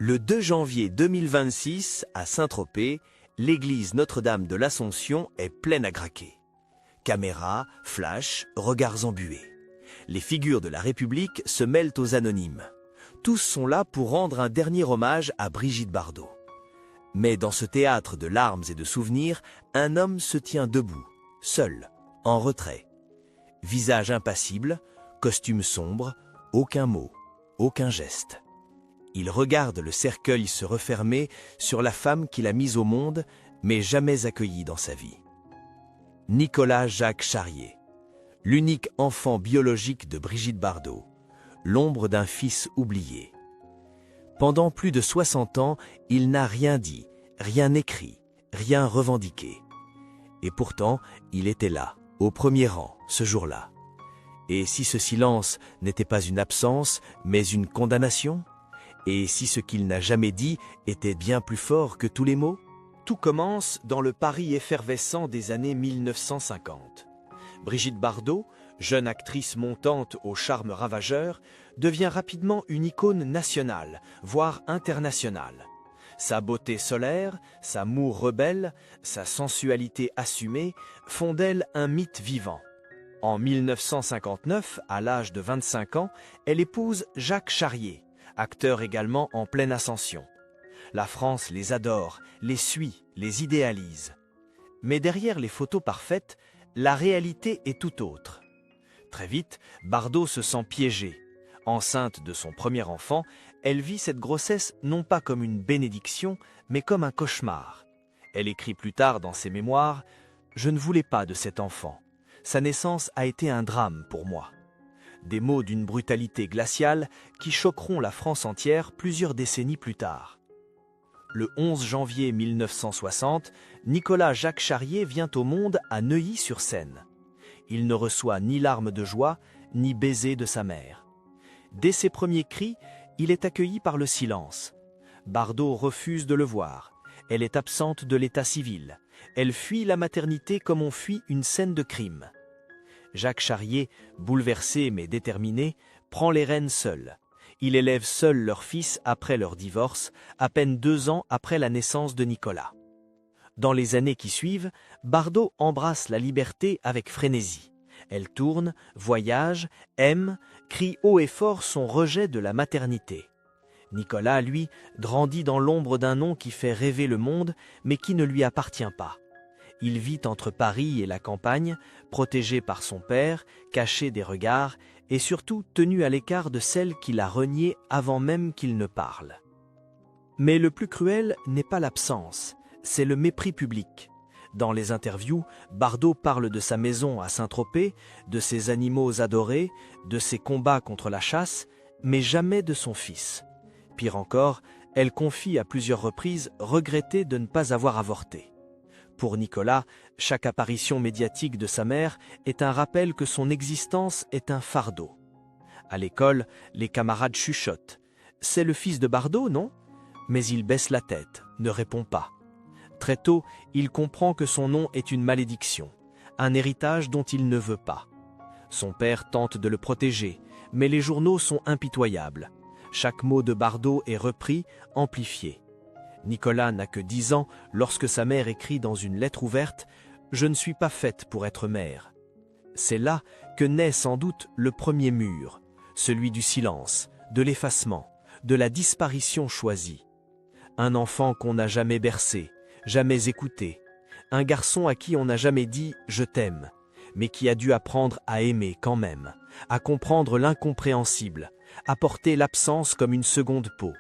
Le 2 janvier 2026, à Saint-Tropez, l'église Notre-Dame de l'Assomption est pleine à craquer. Caméras, flash, regards embués. Les figures de la République se mêlent aux anonymes. Tous sont là pour rendre un dernier hommage à Brigitte Bardot. Mais dans ce théâtre de larmes et de souvenirs, un homme se tient debout, seul, en retrait. Visage impassible, costume sombre, aucun mot, aucun geste. Il regarde le cercueil se refermer sur la femme qu'il a mise au monde, mais jamais accueillie dans sa vie. Nicolas Jacques Charrier, l'unique enfant biologique de Brigitte Bardot, l'ombre d'un fils oublié. Pendant plus de 60 ans, il n'a rien dit, rien écrit, rien revendiqué. Et pourtant, il était là, au premier rang, ce jour-là. Et si ce silence n'était pas une absence, mais une condamnation ? Et si ce qu'il n'a jamais dit était bien plus fort que tous les mots ? Tout commence dans le Paris effervescent des années 1950. Brigitte Bardot, jeune actrice montante au charme ravageur, devient rapidement une icône nationale, voire internationale. Sa beauté solaire, sa moue rebelle, sa sensualité assumée font d'elle un mythe vivant. En 1959, à l'âge de 25 ans, elle épouse Jacques Charrier, acteur également en pleine ascension. La France les adore, les suit, les idéalise. Mais derrière les photos parfaites, la réalité est tout autre. Très vite, Bardot se sent piégée. Enceinte de son premier enfant, elle vit cette grossesse non pas comme une bénédiction, mais comme un cauchemar. Elle écrit plus tard dans ses mémoires « Je ne voulais pas de cet enfant. Sa naissance a été un drame pour moi. » Des mots d'une brutalité glaciale qui choqueront la France entière plusieurs décennies plus tard. Le 11 janvier 1960, Nicolas Jacques Charrier vient au monde à Neuilly-sur-Seine. Il ne reçoit ni larmes de joie, ni baisers de sa mère. Dès ses premiers cris, il est accueilli par le silence. Bardot refuse de le voir. Elle est absente de l'état civil. Elle fuit la maternité comme on fuit une scène de crime. Jacques Charrier, bouleversé mais déterminé, prend les rênes seul. Il élève seul leur fils après leur divorce, à peine 2 ans après la naissance de Nicolas. Dans les années qui suivent, Bardot embrasse la liberté avec frénésie. Elle tourne, voyage, aime, crie haut et fort son rejet de la maternité. Nicolas, lui, grandit dans l'ombre d'un nom qui fait rêver le monde, mais qui ne lui appartient pas. Il vit entre Paris et la campagne, protégé par son père, caché des regards, et surtout tenu à l'écart de celle qu'il a reniée avant même qu'il ne parle. Mais le plus cruel n'est pas l'absence, c'est le mépris public. Dans les interviews, Bardot parle de sa maison à Saint-Tropez, de ses animaux adorés, de ses combats contre la chasse, mais jamais de son fils. Pire encore, elle confie à plusieurs reprises regretter de ne pas avoir avorté. Pour Nicolas, chaque apparition médiatique de sa mère est un rappel que son existence est un fardeau. À l'école, les camarades chuchotent. « C'est le fils de Bardot, non ?» Mais il baisse la tête, ne répond pas. Très tôt, il comprend que son nom est une malédiction, un héritage dont il ne veut pas. Son père tente de le protéger, mais les journaux sont impitoyables. Chaque mot de Bardot est repris, amplifié. Nicolas n'a que 10 ans lorsque sa mère écrit dans une lettre ouverte « Je ne suis pas faite pour être mère ». C'est là que naît sans doute le premier mur, celui du silence, de l'effacement, de la disparition choisie. Un enfant qu'on n'a jamais bercé, jamais écouté, un garçon à qui on n'a jamais dit « je t'aime », mais qui a dû apprendre à aimer quand même, à comprendre l'incompréhensible, à porter l'absence comme une seconde peau.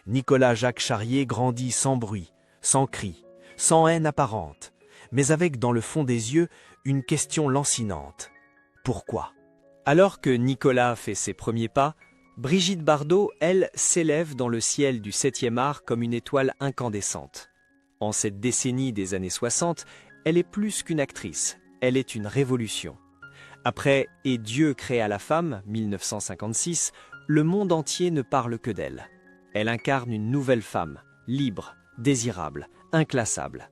Nicolas Jacques Charrier grandit sans bruit, sans cri, sans haine apparente, mais avec dans le fond des yeux une question lancinante. Pourquoi ? Alors que Nicolas fait ses premiers pas, Brigitte Bardot, elle, s'élève dans le ciel du 7e art comme une étoile incandescente. En cette décennie des années 60, elle est plus qu'une actrice, elle est une révolution. Après « Et Dieu créa la femme » 1956, le monde entier ne parle que d'elle. Elle incarne une nouvelle femme, libre, désirable, inclassable.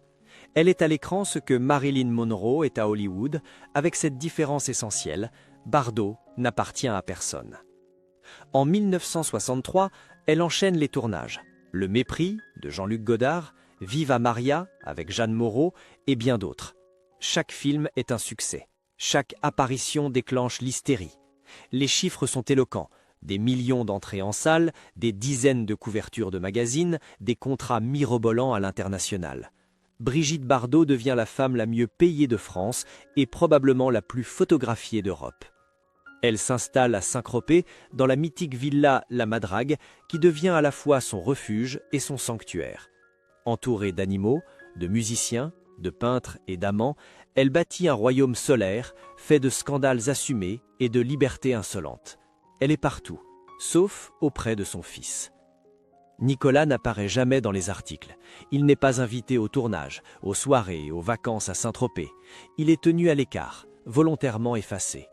Elle est à l'écran ce que Marilyn Monroe est à Hollywood, avec cette différence essentielle, Bardot n'appartient à personne. En 1963, elle enchaîne les tournages. Le mépris de Jean-Luc Godard, Viva Maria avec Jeanne Moreau et bien d'autres. Chaque film est un succès. Chaque apparition déclenche l'hystérie. Les chiffres sont éloquents. Des millions d'entrées en salle, des dizaines de couvertures de magazines, des contrats mirobolants à l'international. Brigitte Bardot devient la femme la mieux payée de France et probablement la plus photographiée d'Europe. Elle s'installe à Saint-Tropez, dans la mythique villa La Madrague, qui devient à la fois son refuge et son sanctuaire. Entourée d'animaux, de musiciens, de peintres et d'amants, elle bâtit un royaume solaire, fait de scandales assumés et de libertés insolentes. Elle est partout, sauf auprès de son fils. Nicolas n'apparaît jamais dans les articles. Il n'est pas invité au tournage, aux soirées et aux vacances à Saint-Tropez. Il est tenu à l'écart, volontairement effacé.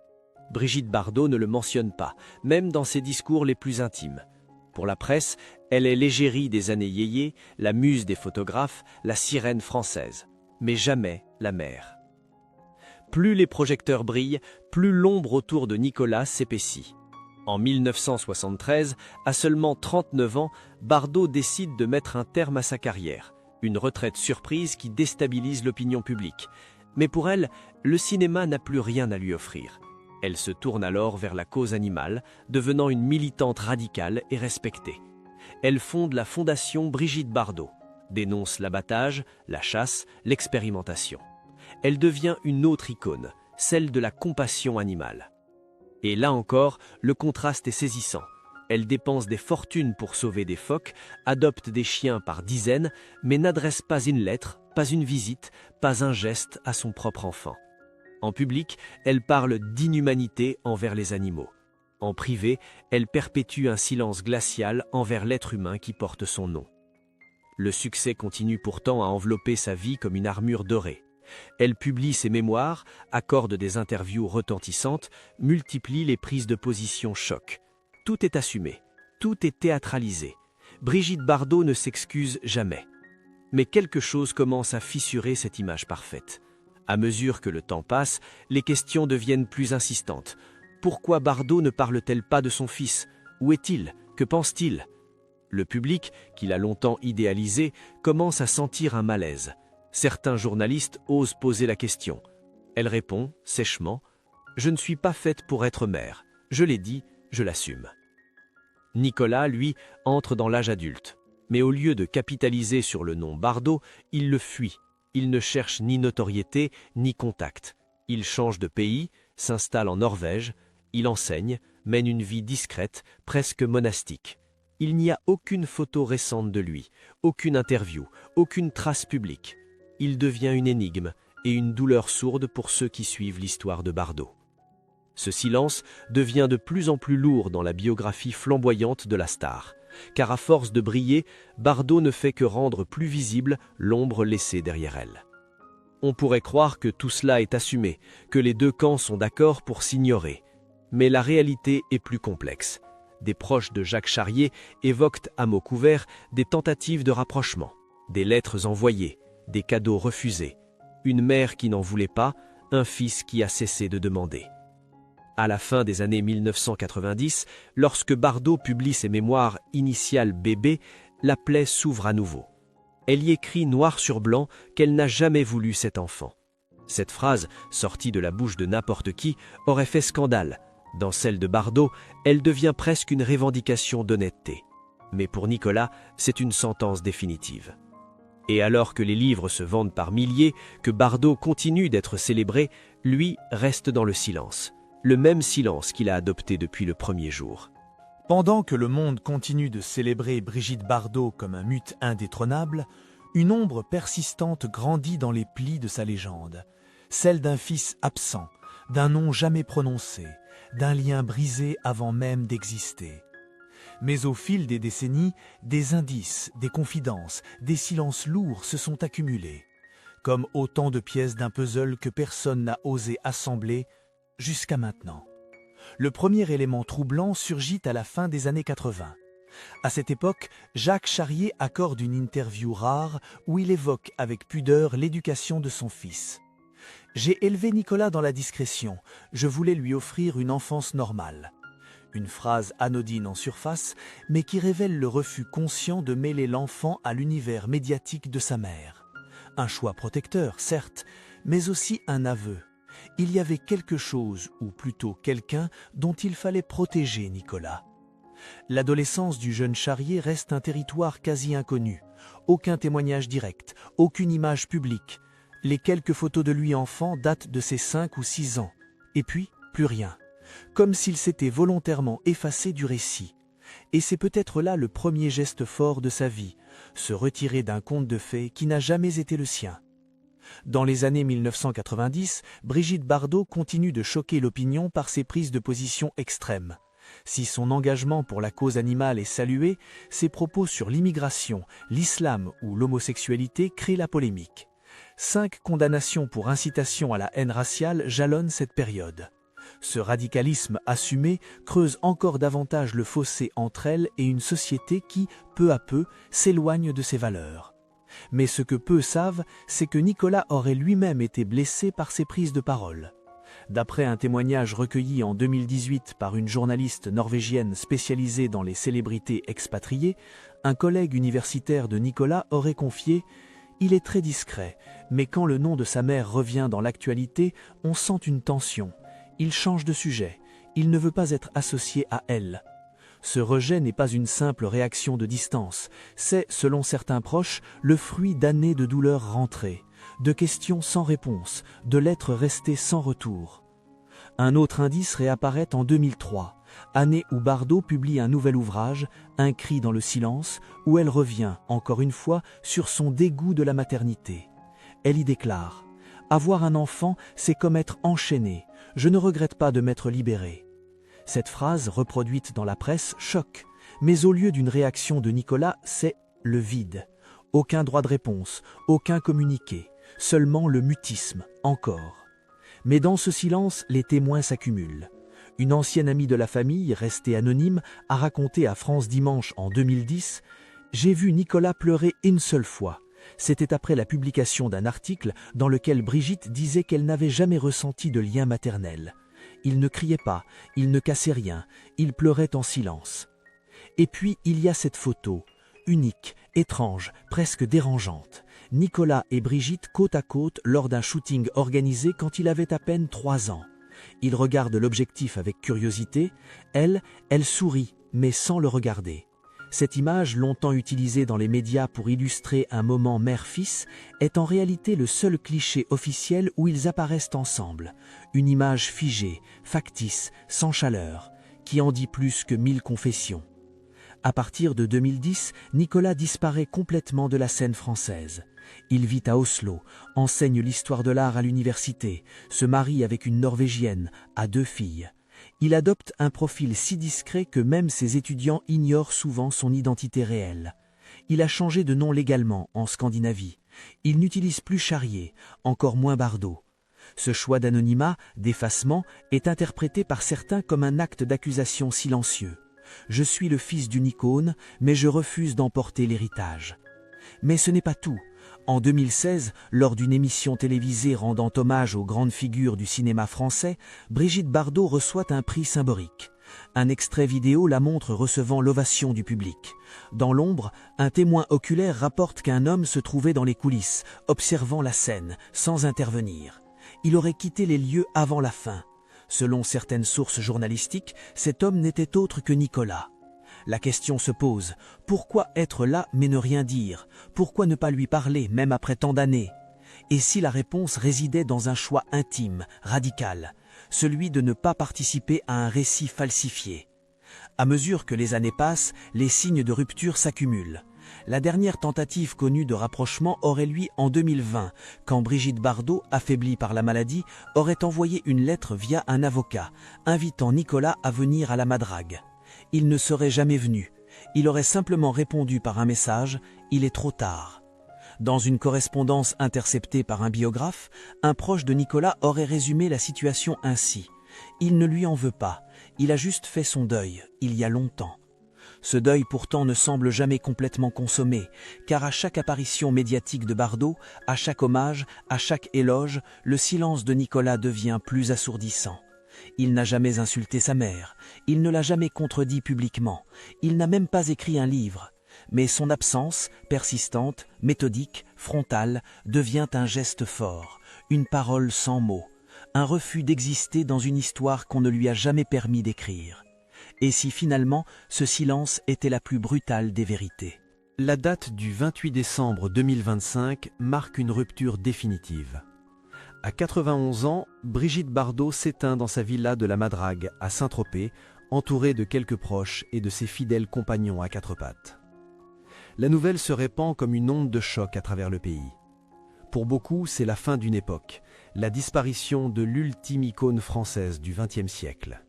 Brigitte Bardot ne le mentionne pas, même dans ses discours les plus intimes. Pour la presse, elle est l'égérie des années yéyé, la muse des photographes, la sirène française. Mais jamais la mère. Plus les projecteurs brillent, plus l'ombre autour de Nicolas s'épaissit. En 1973, à seulement 39 ans, Bardot décide de mettre un terme à sa carrière. Une retraite surprise qui déstabilise l'opinion publique. Mais pour elle, le cinéma n'a plus rien à lui offrir. Elle se tourne alors vers la cause animale, devenant une militante radicale et respectée. Elle fonde la fondation Brigitte Bardot, dénonce l'abattage, la chasse, l'expérimentation. Elle devient une autre icône, celle de la compassion animale. Et là encore, le contraste est saisissant. Elle dépense des fortunes pour sauver des phoques, adopte des chiens par dizaines, mais n'adresse pas une lettre, pas une visite, pas un geste à son propre enfant. En public, elle parle d'inhumanité envers les animaux. En privé, elle perpétue un silence glacial envers l'être humain qui porte son nom. Le succès continue pourtant à envelopper sa vie comme une armure dorée. Elle publie ses mémoires, accorde des interviews retentissantes, multiplie les prises de position choc. Tout est assumé, tout est théâtralisé. Brigitte Bardot ne s'excuse jamais. Mais quelque chose commence à fissurer cette image parfaite. À mesure que le temps passe, les questions deviennent plus insistantes. Pourquoi Bardot ne parle-t-elle pas de son fils? Où est-il? Que pense-t-il? Le public, qui l'a longtemps idéalisé, commence à sentir un malaise. Certains journalistes osent poser la question. Elle répond, sèchement, « Je ne suis pas faite pour être mère. Je l'ai dit, je l'assume. » Nicolas, lui, entre dans l'âge adulte. Mais au lieu de capitaliser sur le nom Bardot, il le fuit. Il ne cherche ni notoriété, ni contact. Il change de pays, s'installe en Norvège. Il enseigne, mène une vie discrète, presque monastique. Il n'y a aucune photo récente de lui, aucune interview, aucune trace publique. Il devient une énigme et une douleur sourde pour ceux qui suivent l'histoire de Bardot. Ce silence devient de plus en plus lourd dans la biographie flamboyante de la star, car à force de briller, Bardot ne fait que rendre plus visible l'ombre laissée derrière elle. On pourrait croire que tout cela est assumé, que les deux camps sont d'accord pour s'ignorer. Mais la réalité est plus complexe. Des proches de Jacques Charrier évoquent à mots couverts des tentatives de rapprochement, des lettres envoyées, des cadeaux refusés, une mère qui n'en voulait pas, un fils qui a cessé de demander. À la fin des années 1990, lorsque Bardot publie ses mémoires initiales Bébé, la plaie s'ouvre à nouveau. Elle y écrit noir sur blanc qu'elle n'a jamais voulu cet enfant. Cette phrase, sortie de la bouche de n'importe qui, aurait fait scandale. Dans celle de Bardot, elle devient presque une revendication d'honnêteté. Mais pour Nicolas, c'est une sentence définitive. Et alors que les livres se vendent par milliers, que Bardot continue d'être célébré, lui reste dans le silence. Le même silence qu'il a adopté depuis le premier jour. Pendant que le monde continue de célébrer Brigitte Bardot comme un mythe indétrônable, une ombre persistante grandit dans les plis de sa légende, celle d'un fils absent, d'un nom jamais prononcé, d'un lien brisé avant même d'exister. Mais au fil des décennies, des indices, des confidences, des silences lourds se sont accumulés, comme autant de pièces d'un puzzle que personne n'a osé assembler jusqu'à maintenant. Le premier élément troublant surgit à la fin des années 80. À cette époque, Jacques Charrier accorde une interview rare où il évoque avec pudeur l'éducation de son fils. « J'ai élevé Nicolas dans la discrétion, je voulais lui offrir une enfance normale. Une phrase anodine en surface, mais qui révèle le refus conscient de mêler l'enfant à l'univers médiatique de sa mère. Un choix protecteur, certes, mais aussi un aveu. Il y avait quelque chose, ou plutôt quelqu'un, dont il fallait protéger Nicolas. L'adolescence du jeune Charrier reste un territoire quasi inconnu. Aucun témoignage direct, aucune image publique. Les quelques photos de lui enfant datent de ses 5 ou 6 ans. Et puis, plus rien. Comme s'il s'était volontairement effacé du récit. Et c'est peut-être là le premier geste fort de sa vie, se retirer d'un conte de fées qui n'a jamais été le sien. Dans les années 1990, Brigitte Bardot continue de choquer l'opinion par ses prises de position extrêmes. Si son engagement pour la cause animale est salué, ses propos sur l'immigration, l'islam ou l'homosexualité créent la polémique. 5 condamnations pour incitation à la haine raciale jalonnent cette période. Ce radicalisme assumé creuse encore davantage le fossé entre elle et une société qui, peu à peu, s'éloigne de ses valeurs. Mais ce que peu savent, c'est que Nicolas aurait lui-même été blessé par ses prises de parole. D'après un témoignage recueilli en 2018 par une journaliste norvégienne spécialisée dans les célébrités expatriées, un collègue universitaire de Nicolas aurait confié « Il est très discret, mais quand le nom de sa mère revient dans l'actualité, on sent une tension. Il change de sujet, il ne veut pas être associé à elle. » Ce rejet n'est pas une simple réaction de distance, c'est, selon certains proches, le fruit d'années de douleurs rentrées, de questions sans réponse, de lettres restées sans retour. Un autre indice réapparaît en 2003, année où Bardot publie un nouvel ouvrage, Un cri dans le silence, où elle revient, encore une fois, sur son dégoût de la maternité. Elle y déclare « Avoir un enfant, c'est comme être enchaîné. Je ne regrette pas de m'être libérée. » Cette phrase, reproduite dans la presse, choque, mais au lieu d'une réaction de Nicolas, c'est le vide. Aucun droit de réponse, aucun communiqué, seulement le mutisme, encore. Mais dans ce silence, les témoins s'accumulent. Une ancienne amie de la famille, restée anonyme, a raconté à France Dimanche en 2010 « J'ai vu Nicolas pleurer une seule fois. C'était après la publication d'un article dans lequel Brigitte disait qu'elle n'avait jamais ressenti de lien maternel. Il ne criait pas, il ne cassait rien, il pleurait en silence. Et puis il y a cette photo, unique, étrange, presque dérangeante. Nicolas et Brigitte côte à côte lors d'un shooting organisé quand il avait à peine 3 ans. Il regarde l'objectif avec curiosité, elle sourit, mais sans le regarder. Cette image, longtemps utilisée dans les médias pour illustrer un moment mère-fils, est en réalité le seul cliché officiel où ils apparaissent ensemble. Une image figée, factice, sans chaleur, qui en dit plus que 1000 confessions. À partir de 2010, Nicolas disparaît complètement de la scène française. Il vit à Oslo, enseigne l'histoire de l'art à l'université, se marie avec une Norvégienne, a 2 filles. Il adopte un profil si discret que même ses étudiants ignorent souvent son identité réelle. Il a changé de nom légalement en Scandinavie. Il n'utilise plus Charrier, encore moins Bardot. Ce choix d'anonymat, d'effacement, est interprété par certains comme un acte d'accusation silencieux. Je suis le fils d'une icône, mais je refuse d'emporter l'héritage. Mais ce n'est pas tout. En 2016, lors d'une émission télévisée rendant hommage aux grandes figures du cinéma français, Brigitte Bardot reçoit un prix symbolique. Un extrait vidéo la montre recevant l'ovation du public. Dans l'ombre, un témoin oculaire rapporte qu'un homme se trouvait dans les coulisses, observant la scène, sans intervenir. Il aurait quitté les lieux avant la fin. Selon certaines sources journalistiques, cet homme n'était autre que Nicolas. La question se pose, pourquoi être là mais ne rien dire? Pourquoi ne pas lui parler, même après tant d'années? Et si la réponse résidait dans un choix intime, radical, celui de ne pas participer à un récit falsifié? À mesure que les années passent, les signes de rupture s'accumulent. La dernière tentative connue de rapprochement aurait lieu en 2020, quand Brigitte Bardot, affaiblie par la maladie, aurait envoyé une lettre via un avocat, invitant Nicolas à venir à la Madrague. Il ne serait jamais venu. Il aurait simplement répondu par un message « Il est trop tard ». Dans une correspondance interceptée par un biographe, un proche de Nicolas aurait résumé la situation ainsi « Il ne lui en veut pas, il a juste fait son deuil, il y a longtemps ». Ce deuil pourtant ne semble jamais complètement consommé, car à chaque apparition médiatique de Bardot, à chaque hommage, à chaque éloge, le silence de Nicolas devient plus assourdissant. Il n'a jamais insulté sa mère. Il ne l'a jamais contredit publiquement. Il n'a même pas écrit un livre. Mais son absence, persistante, méthodique, frontale, devient un geste fort, une parole sans mots, un refus d'exister dans une histoire qu'on ne lui a jamais permis d'écrire. Et si finalement ce silence était la plus brutale des vérités? La date du 28 décembre 2025 marque une rupture définitive. À 91 ans, Brigitte Bardot s'éteint dans sa villa de la Madrague à Saint-Tropez, entourée de quelques proches et de ses fidèles compagnons à quatre pattes. La nouvelle se répand comme une onde de choc à travers le pays. Pour beaucoup, c'est la fin d'une époque, la disparition de l'ultime icône française du XXe siècle.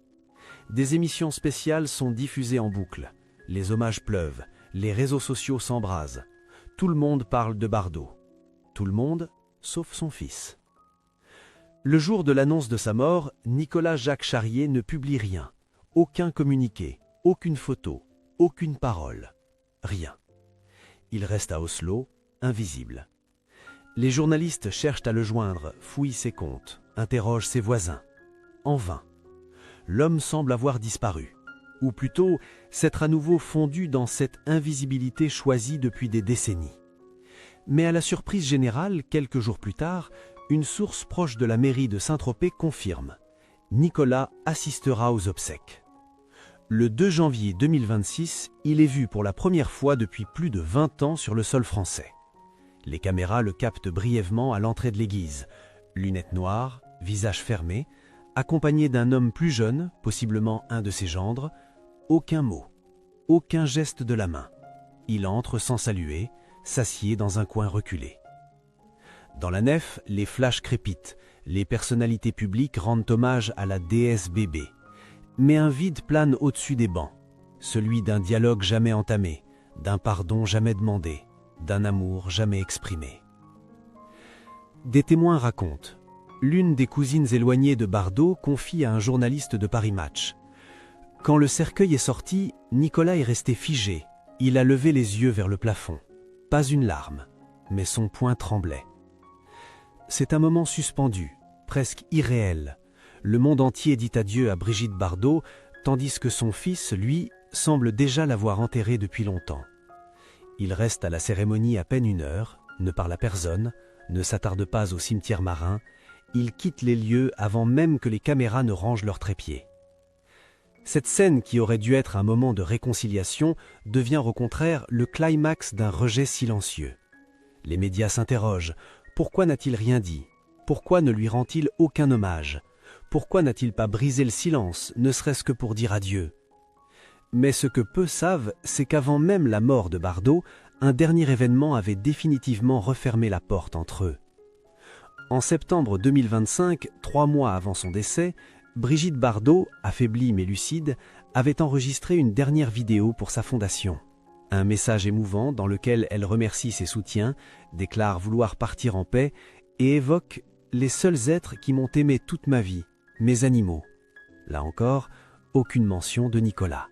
Des émissions spéciales sont diffusées en boucle, les hommages pleuvent, les réseaux sociaux s'embrasent. Tout le monde parle de Bardot. Tout le monde, sauf son fils. Le jour de l'annonce de sa mort, Nicolas Jacques Charrier ne publie rien. Aucun communiqué, aucune photo, aucune parole. Rien. Il reste à Oslo, invisible. Les journalistes cherchent à le joindre, fouillent ses comptes, interrogent ses voisins. En vain. L'homme semble avoir disparu. Ou plutôt, s'être à nouveau fondu dans cette invisibilité choisie depuis des décennies. Mais à la surprise générale, quelques jours plus tard, une source proche de la mairie de Saint-Tropez confirme. Nicolas assistera aux obsèques. Le 2 janvier 2026, il est vu pour la première fois depuis plus de 20 ans sur le sol français. Les caméras le captent brièvement à l'entrée de l'église. Lunettes noires, visage fermé, accompagné d'un homme plus jeune, possiblement un de ses gendres. Aucun mot, aucun geste de la main. Il entre sans saluer, s'assied dans un coin reculé. Dans la nef, les flashs crépitent, les personnalités publiques rendent hommage à la déesse bébé. Mais un vide plane au-dessus des bancs, celui d'un dialogue jamais entamé, d'un pardon jamais demandé, d'un amour jamais exprimé. Des témoins racontent. L'une des cousines éloignées de Bardot confie à un journaliste de Paris Match. Quand le cercueil est sorti, Nicolas est resté figé. Il a levé les yeux vers le plafond. Pas une larme, mais son poing tremblait. C'est un moment suspendu, presque irréel. Le monde entier dit adieu à Brigitte Bardot, tandis que son fils, lui, semble déjà l'avoir enterrée depuis longtemps. Il reste à la cérémonie à peine 1 heure, ne parle à personne, ne s'attarde pas au cimetière marin. Il quitte les lieux avant même que les caméras ne rangent leurs trépieds. Cette scène qui aurait dû être un moment de réconciliation devient au contraire le climax d'un rejet silencieux. Les médias s'interrogent. Pourquoi n'a-t-il rien dit? Pourquoi ne lui rend-il aucun hommage? Pourquoi n'a-t-il pas brisé le silence, ne serait-ce que pour dire adieu? Mais ce que peu savent, c'est qu'avant même la mort de Bardot, un dernier événement avait définitivement refermé la porte entre eux. En septembre 2025, 3 mois avant son décès, Brigitte Bardot, affaiblie mais lucide, avait enregistré une dernière vidéo pour sa fondation. Un message émouvant dans lequel elle remercie ses soutiens, déclare vouloir partir en paix et évoque « les seuls êtres qui m'ont aimé toute ma vie, mes animaux ». Là encore, aucune mention de Nicolas.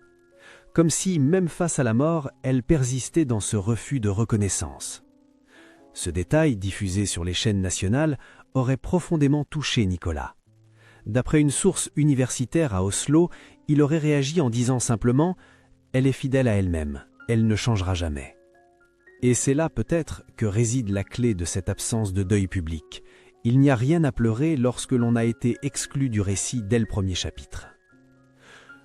Comme si, même face à la mort, elle persistait dans ce refus de reconnaissance. Ce détail, diffusé sur les chaînes nationales, aurait profondément touché Nicolas. D'après une source universitaire à Oslo, il aurait réagi en disant simplement « Elle est fidèle à elle-même, elle ne changera jamais ». Et c'est là peut-être que réside la clé de cette absence de deuil public. Il n'y a rien à pleurer lorsque l'on a été exclu du récit dès le premier chapitre.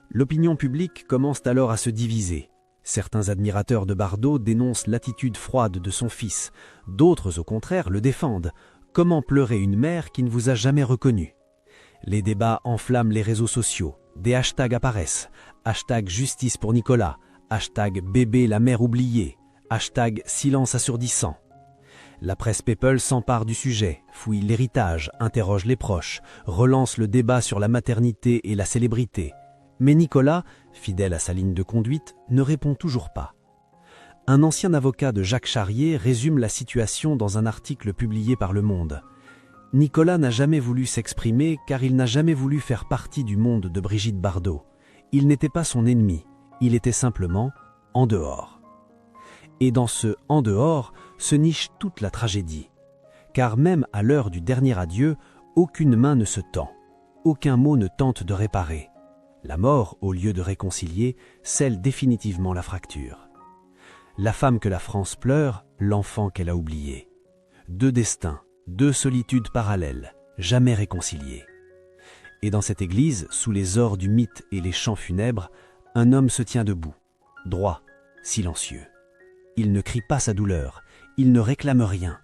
L'opinion publique commence alors à se diviser. Certains admirateurs de Bardot dénoncent l'attitude froide de son fils. D'autres, au contraire, le défendent. Comment pleurer une mère qui ne vous a jamais reconnu? Les débats enflamment les réseaux sociaux. Des hashtags apparaissent. Hashtag justice pour Nicolas. Hashtag bébé la mère oubliée. Hashtag silence assourdissant. La presse People s'empare du sujet, fouille l'héritage, interroge les proches, relance le débat sur la maternité et la célébrité. Mais Nicolas, fidèle à sa ligne de conduite, ne répond toujours pas. Un ancien avocat de Jacques Charrier résume la situation dans un article publié par Le Monde. Nicolas n'a jamais voulu s'exprimer car il n'a jamais voulu faire partie du monde de Brigitte Bardot. Il n'était pas son ennemi, il était simplement en dehors. Et dans ce « en dehors » se niche toute la tragédie. Car même à l'heure du dernier adieu, aucune main ne se tend. aucun mot ne tente de réparer. La mort, au lieu de réconcilier, scelle définitivement la fracture. La femme que la France pleure, l'enfant qu'elle a oublié. Deux destins, deux solitudes parallèles, jamais réconciliées. Et dans cette église, sous les ors du mythe et les chants funèbres, un homme se tient debout, droit, silencieux. Il ne crie pas sa douleur, il ne réclame rien,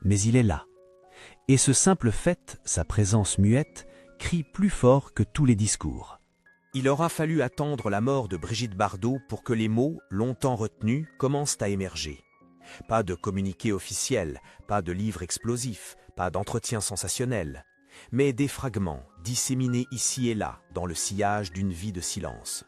mais il est là. Et ce simple fait, sa présence muette, crie plus fort que tous les discours. Il aura fallu attendre la mort de Brigitte Bardot pour que les mots, longtemps retenus, commencent à émerger. Pas de communiqué officiel, pas de livre explosif, pas d'entretien sensationnel, mais des fragments disséminés ici et là dans le sillage d'une vie de silence.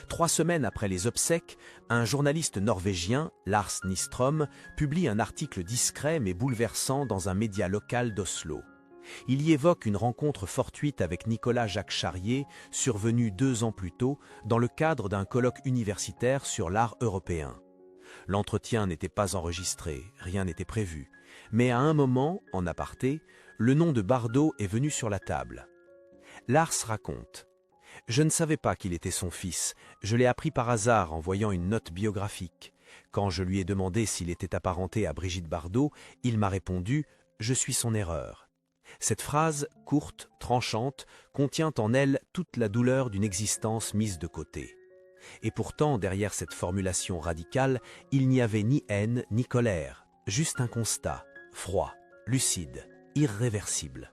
3 semaines après les obsèques, un journaliste norvégien, Lars Nystrom, publie un article discret mais bouleversant dans un média local d'Oslo. Il y évoque une rencontre fortuite avec Nicolas Jacques Charrier, survenue 2 ans plus tôt, dans le cadre d'un colloque universitaire sur l'art européen. L'entretien n'était pas enregistré, rien n'était prévu. Mais à un moment, en aparté, le nom de Bardot est venu sur la table. Lars raconte « Je ne savais pas qu'il était son fils, je l'ai appris par hasard en voyant une note biographique. Quand je lui ai demandé s'il était apparenté à Brigitte Bardot, il m'a répondu « Je suis son erreur ». Cette phrase, courte, tranchante, contient en elle toute la douleur d'une existence mise de côté. Et pourtant, derrière cette formulation radicale, il n'y avait ni haine ni colère, juste un constat, froid, lucide, irréversible.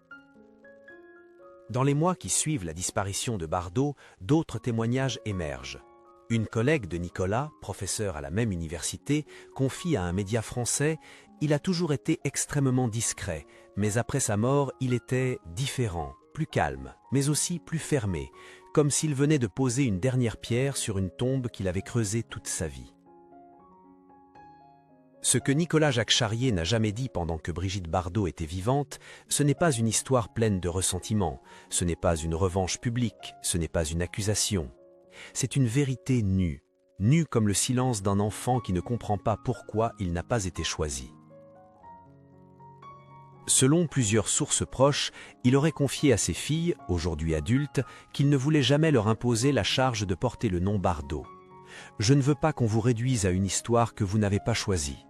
Dans les mois qui suivent la disparition de Bardot, d'autres témoignages émergent. Une collègue de Nicolas, professeur à la même université, confie à un média français « Il a toujours été extrêmement discret, mais après sa mort, il était différent, plus calme, mais aussi plus fermé, comme s'il venait de poser une dernière pierre sur une tombe qu'il avait creusée toute sa vie. » Ce que Nicolas Jacques Charrier n'a jamais dit pendant que Brigitte Bardot était vivante, ce n'est pas une histoire pleine de ressentiment, ce n'est pas une revanche publique, ce n'est pas une accusation. C'est une vérité nue, nue comme le silence d'un enfant qui ne comprend pas pourquoi il n'a pas été choisi. Selon plusieurs sources proches, il aurait confié à ses filles, aujourd'hui adultes, qu'il ne voulait jamais leur imposer la charge de porter le nom Bardot. « Je ne veux pas qu'on vous réduise à une histoire que vous n'avez pas choisie. »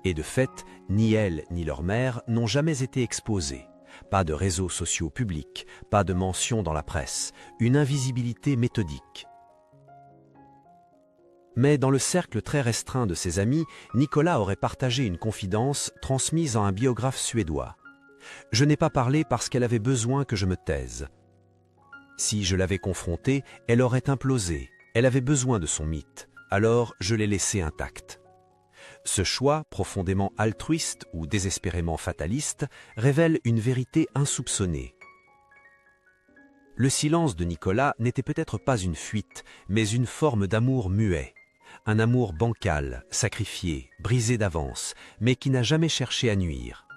Et de fait, ni elles ni leur mère n'ont jamais été exposées. Pas de réseaux sociaux publics, pas de mention dans la presse, une invisibilité méthodique. Mais dans le cercle très restreint de ses amis, Nicolas aurait partagé une confidence transmise à un biographe suédois. « Je n'ai pas parlé parce qu'elle avait besoin que je me taise. Si je l'avais confrontée, elle aurait implosé, elle avait besoin de son mythe, alors je l'ai laissée intacte. » Ce choix, profondément altruiste ou désespérément fataliste, révèle une vérité insoupçonnée. Le silence de Nicolas n'était peut-être pas une fuite, mais une forme d'amour muet. Un amour bancal, sacrifié, brisé d'avance, mais qui n'a jamais cherché à nuire.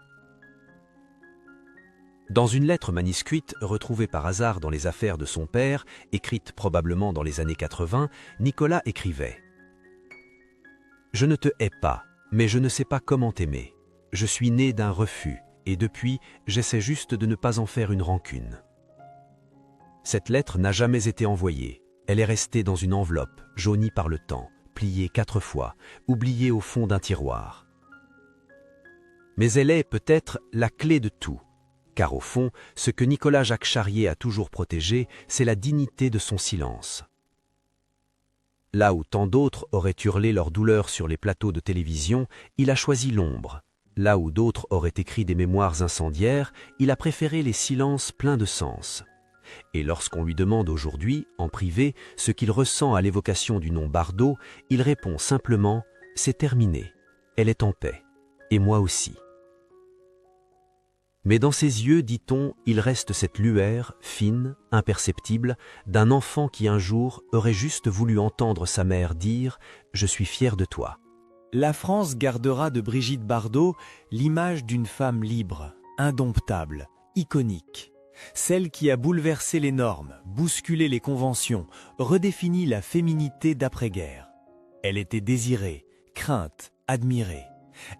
Dans une lettre manuscrite retrouvée par hasard dans les affaires de son père, écrite probablement dans les années 80, Nicolas écrivait « Je ne te hais pas, mais je ne sais pas comment t'aimer. Je suis né d'un refus, et depuis, j'essaie juste de ne pas en faire une rancune. » Cette lettre n'a jamais été envoyée. Elle est restée dans une enveloppe, jaunie par le temps, pliée 4 fois, oubliée au fond d'un tiroir. Mais elle est peut-être la clé de tout, car au fond, ce que Nicolas Jacques Charrier a toujours protégé, c'est la dignité de son silence. Là où tant d'autres auraient hurlé leur douleur sur les plateaux de télévision, il a choisi l'ombre. Là où d'autres auraient écrit des mémoires incendiaires, il a préféré les silences pleins de sens. Et lorsqu'on lui demande aujourd'hui, en privé, ce qu'il ressent à l'évocation du nom Bardot, il répond simplement « C'est terminé, elle est en paix, et moi aussi ». Mais dans ses yeux, dit-on, il reste cette lueur, fine, imperceptible, d'un enfant qui un jour aurait juste voulu entendre sa mère dire « Je suis fier de toi ». La France gardera de Brigitte Bardot l'image d'une femme libre, indomptable, iconique. Celle qui a bouleversé les normes, bousculé les conventions, redéfini la féminité d'après-guerre. Elle était désirée, crainte, admirée.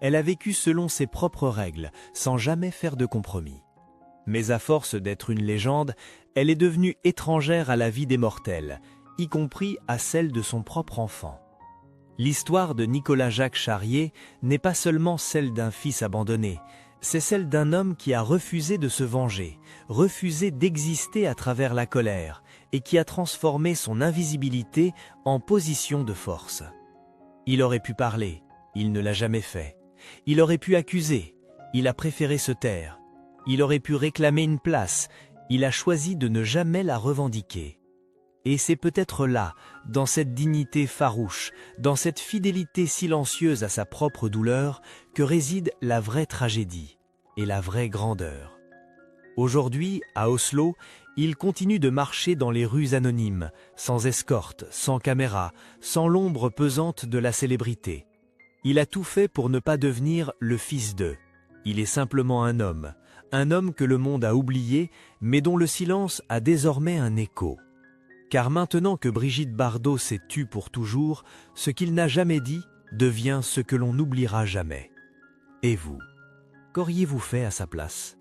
Elle a vécu selon ses propres règles, sans jamais faire de compromis. Mais à force d'être une légende, elle est devenue étrangère à la vie des mortels, y compris à celle de son propre enfant. L'histoire de Nicolas-Jacques Charrier n'est pas seulement celle d'un fils abandonné, c'est celle d'un homme qui a refusé de se venger, refusé d'exister à travers la colère, et qui a transformé son invisibilité en position de force. Il aurait pu parler, il ne l'a jamais fait. Il aurait pu accuser, il a préféré se taire. Il aurait pu réclamer une place, il a choisi de ne jamais la revendiquer. Et c'est peut-être là, dans cette dignité farouche, dans cette fidélité silencieuse à sa propre douleur, que réside la vraie tragédie et la vraie grandeur. Aujourd'hui, à Oslo, il continue de marcher dans les rues anonymes, sans escorte, sans caméra, sans l'ombre pesante de la célébrité. Il a tout fait pour ne pas devenir le fils d'eux. Il est simplement un homme que le monde a oublié, mais dont le silence a désormais un écho. Car maintenant que Brigitte Bardot s'est tue pour toujours, ce qu'il n'a jamais dit devient ce que l'on n'oubliera jamais. Et vous, qu'auriez-vous fait à sa place ?